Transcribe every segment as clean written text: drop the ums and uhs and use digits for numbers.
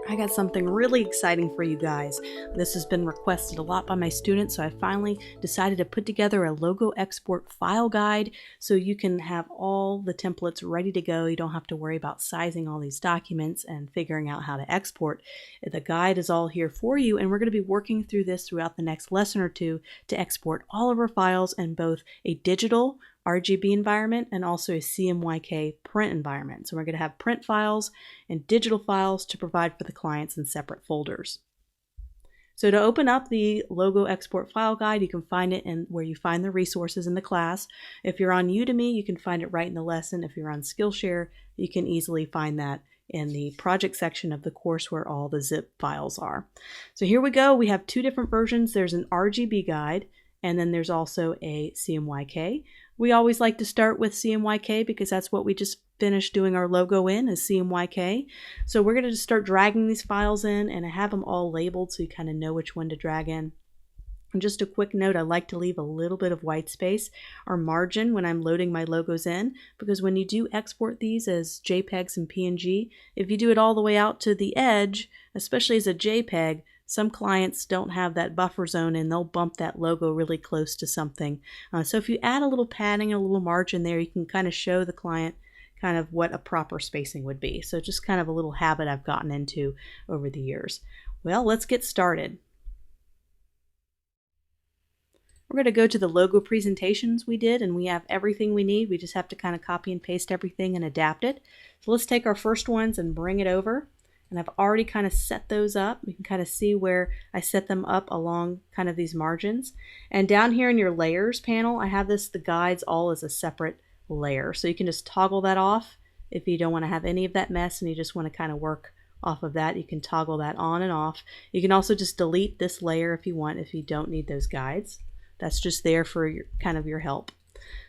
I got something really exciting for you guys. This has been requested a lot by my students, so I finally decided to put together a logo export file guide so you can have all the templates ready to go. You don't have to worry about sizing all these documents and figuring out how to export. The guide is all here for you, and we're going to be working through this throughout the next lesson or two to export all of our files in both a digital RGB environment and also a CMYK print environment. So we're going to have print files and digital files to provide for the clients in separate folders. So to open up the logo export file guide, you can find it in where you find the resources in the class. If you're on Udemy, you can find it right in the lesson. If you're on Skillshare, you can easily find that in the project section of the course where all the zip files are. So here we go. We have two different versions. There's an RGB guide, and then there's also a CMYK. We always like to start with CMYK because that's what we just finished doing our logo in, is CMYK. So we're going to just start dragging these files in, and I have them all labeled so you kind of know which one to drag in. And just a quick note, I like to leave a little bit of white space or margin when I'm loading my logos in, because when you do export these as JPEGs and PNG, if you do it all the way out to the edge, especially as a JPEG, some clients don't have that buffer zone and they'll bump that logo really close to something. So if you add a little padding and a little margin there, you can kind of show the client kind of what a proper spacing would be. So just kind of a little habit I've gotten into over the years. Well, let's get started. We're going to go to the logo presentations we did, and we have everything we need. We just have to kind of copy and paste everything and adapt it. So let's take our first ones and bring it over. And I've already kind of set those up. You can kind of see where I set them up along kind of these margins. And down here in your layers panel, I have the guides all as a separate layer. So you can just toggle that off if you don't want to have any of that mess and you just want to kind of work off of that. You can toggle that on and off. You can also just delete this layer if you want, if you don't need those guides. That's just there for your help.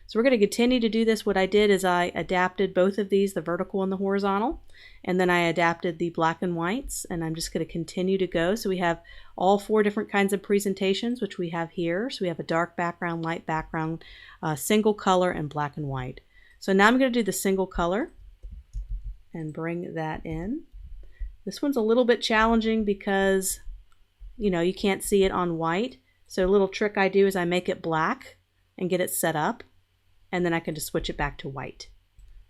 So we're going to continue to do this. What I did is I adapted both of these, the vertical and the horizontal, and then I adapted the black and whites, and I'm just going to continue to go. So we have all four different kinds of presentations, which we have here. So we have a dark background, light background, single color, and black and white. So now I'm going to do the single color and bring that in. This one's a little bit challenging because, you can't see it on white. So a little trick I do is I make it black and get it set up, and then I can just switch it back to white.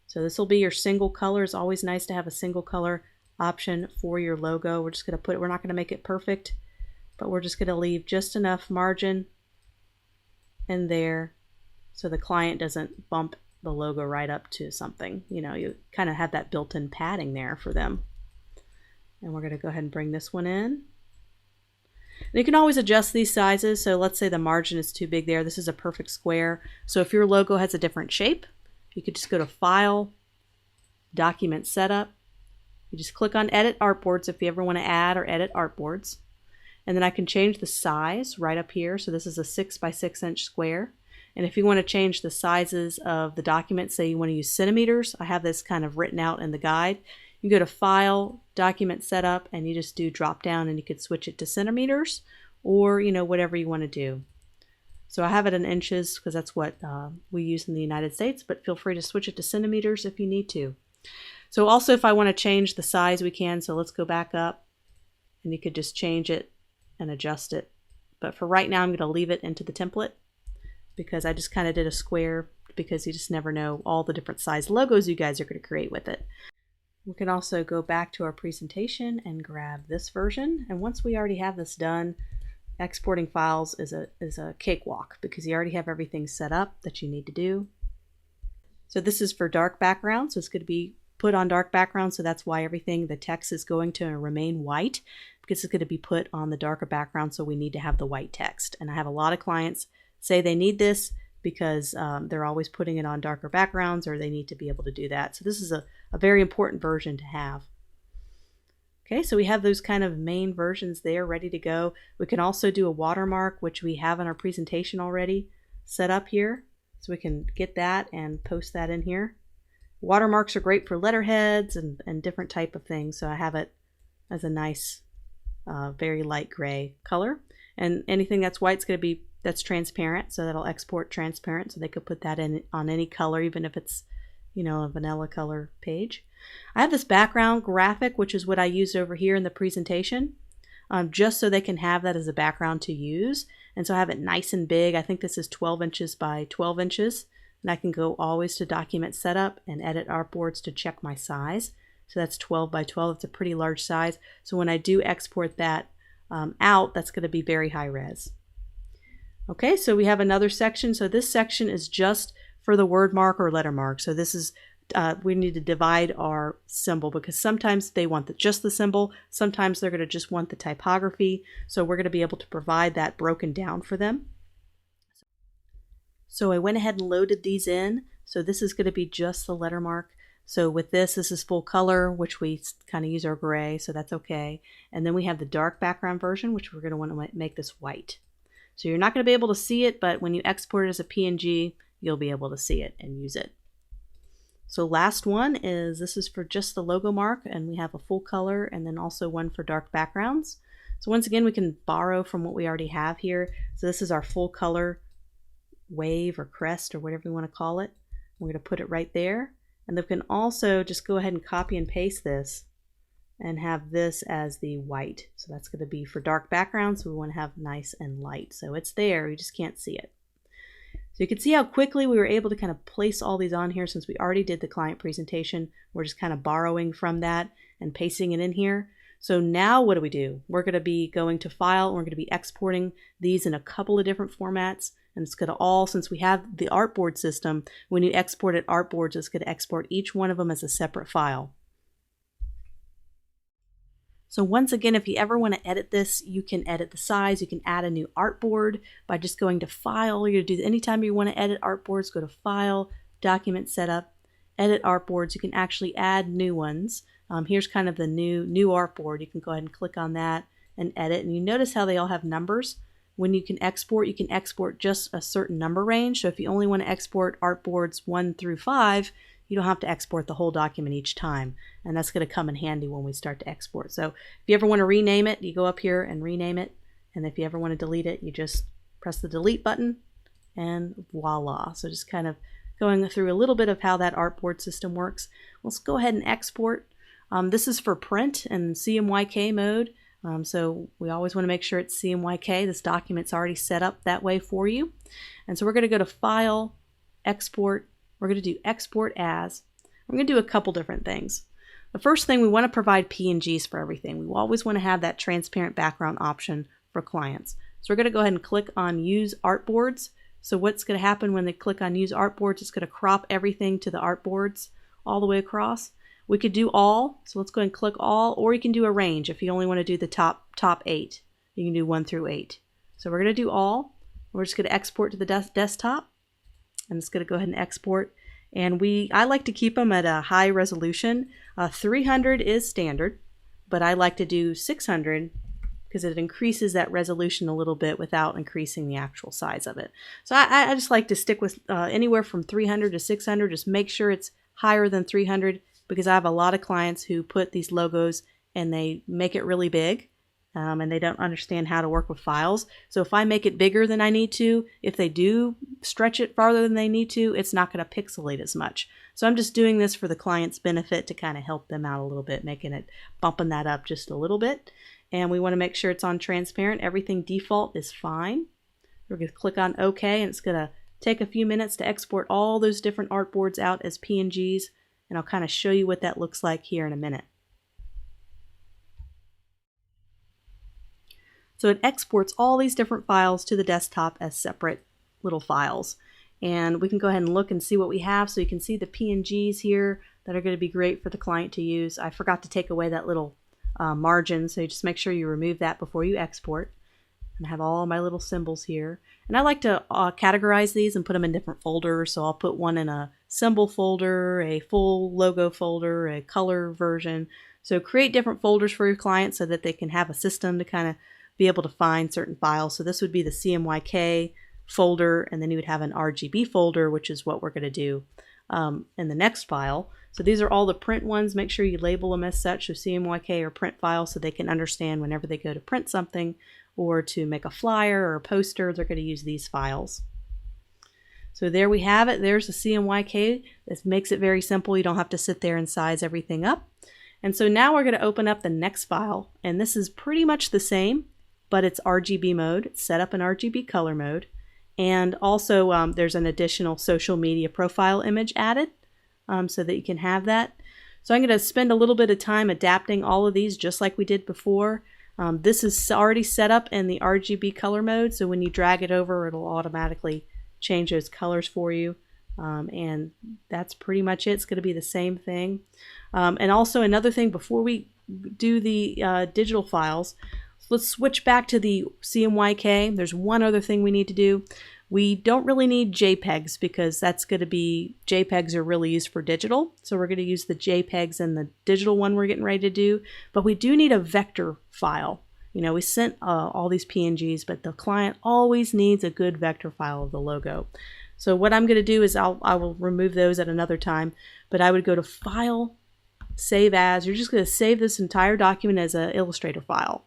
So this will be your single color. It's always nice to have a single color option for your logo. We're just going to we're not going to make it perfect, but we're just going to leave just enough margin in there so the client doesn't bump the logo right up to something. You kind of have that built-in padding there for them. And we're going to go ahead and bring this one in. And you can always adjust these sizes. So let's say the margin is too big there. This is a perfect square. So if your logo has a different shape, you could just go to File, Document Setup. You just click on Edit Artboards if you ever want to add or edit artboards. And then I can change the size right up here. So this is a 6 by 6 inch square. And if you want to change the sizes of the document, say you want to use centimeters, I have this kind of written out in the guide. You go to File, Document Setup, and you just do drop down, and you could switch it to centimeters or whatever you want to do. So I have it in inches because that's what we use in the United States, but feel free to switch it to centimeters if you need to. So also if I want to change the size, we can. So let's go back up, and you could just change it and adjust it. But for right now, I'm going to leave it into the template because I just kind of did a square because you just never know all the different size logos you guys are going to create with it. We can also go back to our presentation and grab this version. And once we already have this done, exporting files is a cakewalk because you already have everything set up that you need to do. So this is for dark background. So it's going to be put on dark background. So that's why the text is going to remain white because it's going to be put on the darker background. So we need to have the white text. And I have a lot of clients say they need this because they're always putting it on darker backgrounds, or they need to be able to do that. So this is a very important version to have. Okay, so we have those kind of main versions there ready to go. We can also do a watermark, which we have in our presentation already set up here. So we can get that and post that in here. Watermarks are great for letterheads and different type of things. So I have it as a nice, very light gray color. And anything that's white is going to be that's transparent, so that'll export transparent, so they could put that in on any color, even if it's you know, a vanilla color page. I have this background graphic, which is what I used over here in the presentation, just so they can have that as a background to use. And so I have it nice and big. I think this is 12 inches by 12 inches. And I can go always to document setup and edit artboards to check my size. So that's 12 by 12. It's a pretty large size. So when I do export that out, that's going to be very high res. Okay, so we have another section. So this section is just for the word mark or letter mark. So this is, we need to divide our symbol because sometimes they want just the symbol. Sometimes they're going to just want the typography. So we're going to be able to provide that broken down for them. So I went ahead and loaded these in. So this is going to be just the letter mark. So with this is full color, which we kind of use our gray, so that's okay. And then we have the dark background version, which we're going to want to make this white. So you're not going to be able to see it, but when you export it as a PNG, you'll be able to see it and use it. So last one is, this is for just the logo mark, and we have a full color and then also one for dark backgrounds. So once again, we can borrow from what we already have here. So this is our full color wave or crest or whatever you want to call it. We're going to put it right there. And then we can also just go ahead and copy and paste this and have this as the white. So that's going to be for dark backgrounds. So we want to have nice and light. So it's there, you just can't see it. So you can see how quickly we were able to kind of place all these on here since we already did the client presentation. We're just kind of borrowing from that and pasting it in here. So now what do? We're going to be going to File, and we're going to be exporting these in a couple of different formats. And it's going to all, since we have the artboard system, when you export it artboards, it's going to export each one of them as a separate file. So once again, if you ever want to edit this, you can edit the size. You can add a new artboard by just going to File. You're going to do, anytime you want to edit artboards, go to File, Document Setup, Edit Artboards. You can actually add new ones. Here's kind of the new artboard. You can go ahead and click on that and edit. And you notice how they all have numbers. When you can export just a certain number range. So if you only want to export artboards 1 through 5, you don't have to export the whole document each time. And that's going to come in handy when we start to export. So if you ever want to rename it, you go up here and rename it. And if you ever want to delete it, you just press the delete button and voila. So just kind of going through a little bit of how that artboard system works. Let's go ahead and export. This is for print and CMYK mode. So we always want to make sure it's CMYK. This document's already set up that way for you. And so we're going to go to File, Export. We're going to do Export As. We're going to do a couple different things. The first thing, we want to provide PNGs for everything. We always want to have that transparent background option for clients. So we're going to go ahead and click on Use Artboards. So what's going to happen when they click on Use Artboards, it's going to crop everything to the artboards all the way across. We could do all, so let's go ahead and click all, or you can do a range if you only want to do the top 8. You can do 1 through 8. So we're going to do all. We're just going to export to the desktop. I'm just going to go ahead and export. And I like to keep them at a high resolution. 300 is standard, but I like to do 600 because it increases that resolution a little bit without increasing the actual size of it. So I just like to stick with anywhere from 300 to 600. Just make sure it's higher than 300. Because I have a lot of clients who put these logos and they make it really big and they don't understand how to work with files. So if I make it bigger than I need to, if they do stretch it farther than they need to, it's not going to pixelate as much. So I'm just doing this for the client's benefit to kind of help them out a little bit, bumping that up just a little bit. And we want to make sure it's on transparent. Everything default is fine. We're going to click on OK, and it's going to take a few minutes to export all those different artboards out as PNGs. And I'll kind of show you what that looks like here in a minute. So it exports all these different files to the desktop as separate little files. And we can go ahead and look and see what we have. So you can see the PNGs here that are going to be great for the client to use. I forgot to take away that little margin, so you just make sure you remove that before you export. And I have all my little symbols here. And I like to categorize these and put them in different folders. So I'll put one in a symbol folder, a full logo folder, a color version. So create different folders for your clients so that they can have a system to kind of be able to find certain files. So this would be the CMYK folder, and then you would have an RGB folder, which is what we're going to do in the next file. So these are all the print ones. Make sure you label them as such, so CMYK or print files, so they can understand whenever they go to print something or to make a flyer or a poster, they're going to use these files. So there we have it. There's the CMYK. This makes it very simple. You don't have to sit there and size everything up. And so now we're going to open up the next file, and this is pretty much the same, but it's RGB mode. It's set up in RGB color mode. And also there's an additional social media profile image added so that you can have that. So I'm going to spend a little bit of time adapting all of these just like we did before. This is already set up in the RGB color mode, so when you drag it over, it'll automatically change those colors for you. And that's pretty much it. It's going to be the same thing. And also another thing before we do the digital files, let's switch back to the CMYK. There's one other thing we need to do. We don't really need JPEGs because that's going to be, JPEGs are really used for digital. So we're going to use the JPEGs in the digital one we're getting ready to do. But we do need a vector file. You know, we sent all these PNGs, but the client always needs a good vector file of the logo. So what I'm going to do is I will remove those at another time, but I would go to File, Save As. You're just going to save this entire document as an Illustrator file.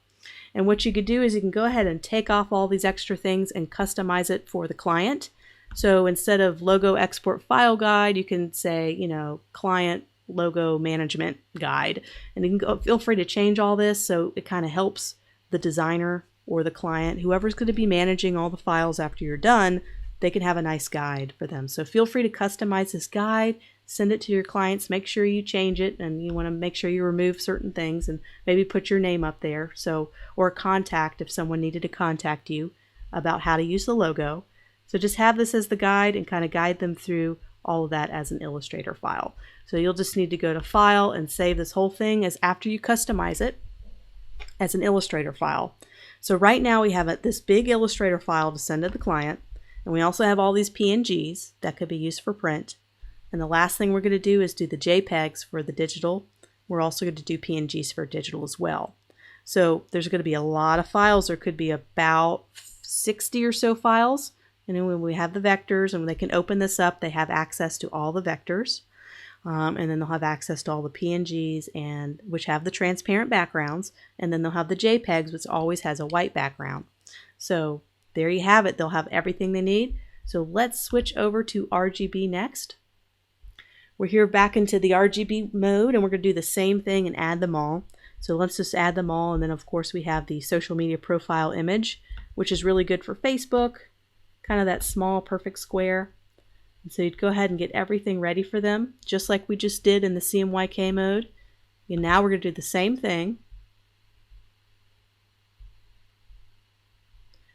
And what you could do is you can go ahead and take off all these extra things and customize it for the client. So instead of logo export file guide, you can say, you know, client logo management guide. And you can go, feel free to change all this so it kind of helps the designer or the client, whoever's going to be managing all the files after you're done, they can have a nice guide for them. So feel free to customize this guide, send it to your clients, make sure you change it, and you want to make sure you remove certain things and maybe put your name up there. So, or a contact if someone needed to contact you about how to use the logo. So just have this as the guide and kind of guide them through all of that as an Illustrator file. So you'll just need to go to File and save this whole thing as after you customize it as an Illustrator file. So right now we have this big Illustrator file to send to the client, and we also have all these PNGs that could be used for print. And the last thing we're going to do is do the JPEGs for the digital. We're also going to do PNGs for digital as well. So there's going to be a lot of files. There could be about 60 or so files. And then when we have the vectors and when they can open this up, they have access to all the vectors. And then they'll have access to all the PNGs, and which have the transparent backgrounds. And then they'll have the JPEGs, which always has a white background. So there you have it. They'll have everything they need. So let's switch over to RGB next. We're here back into the RGB mode, and we're going to do the same thing and add them all. So let's just add them all, and then of course we have the social media profile image, which is really good for Facebook, kind of that small perfect square. And so you'd go ahead and get everything ready for them, just like we just did in the CMYK mode. And now we're going to do the same thing.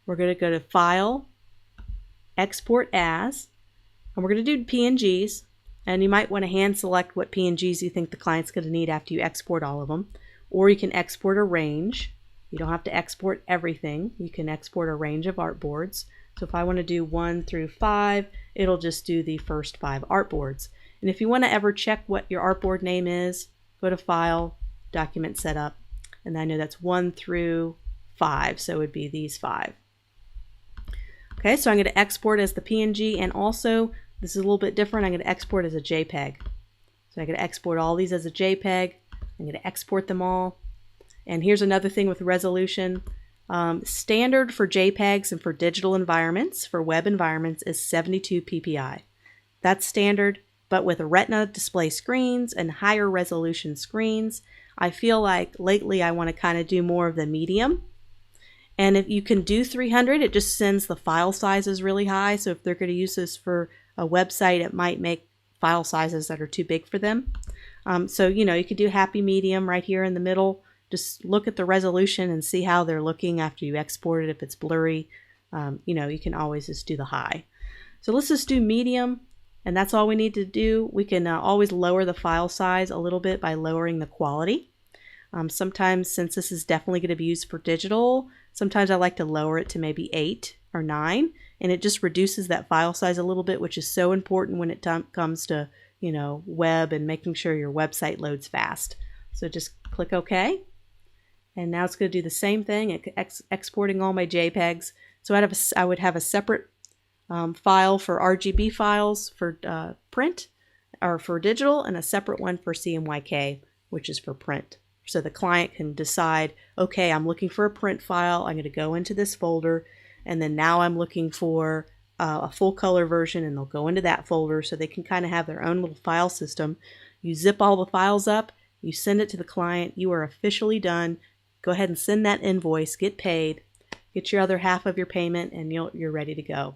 We're going to go to File, Export As, and we're going to do PNGs. And you might want to hand select what PNGs you think the client's going to need after you export all of them. Or you can export a range. You don't have to export everything. You can export a range of artboards. So if I want to do 1 through 5, it'll just do the first 5 artboards. And if you want to ever check what your artboard name is, go to File, Document Setup, and I know that's 1 through 5, so it would be these 5. Okay, so I'm going to export as the PNG, and also, this is a little bit different, I'm going to export as a JPEG. So I'm going to export all these as a JPEG. I'm going to export them all. And here's another thing with resolution. Standard for JPEGs and for digital environments, for web environments, is 72 ppi. That's standard, but with Retina display screens and higher resolution screens, I feel like lately I want to kind of do more of the medium. And if you can do 300, it just sends the file sizes really high. So if they're going to use this for a website, it might make file sizes that are too big for them. So, you know, you could do happy medium right here in the middle. Just look at the resolution and see how they're looking after you export it. If it's blurry, you know, you can always just do the high. So let's just do medium, and that's all we need to do. We can always lower the file size a little bit by lowering the quality. Sometimes, since this is definitely going to be used for digital, sometimes I like to lower it to maybe 8 or 9, and it just reduces that file size a little bit, which is so important when it comes to, you know, web and making sure your website loads fast. So just click OK. And now it's going to do the same thing, exporting all my JPEGs. So I would have a separate file for RGB files for print or for digital, and a separate one for CMYK, which is for print. So the client can decide, okay, I'm looking for a print file. I'm going to go into this folder, and then now I'm looking for a full color version, and they'll go into that folder so they can kind of have their own little file system. You zip all the files up, you send it to the client, you are officially done. Go ahead and send that invoice, get paid, get your other half of your payment, and you're ready to go.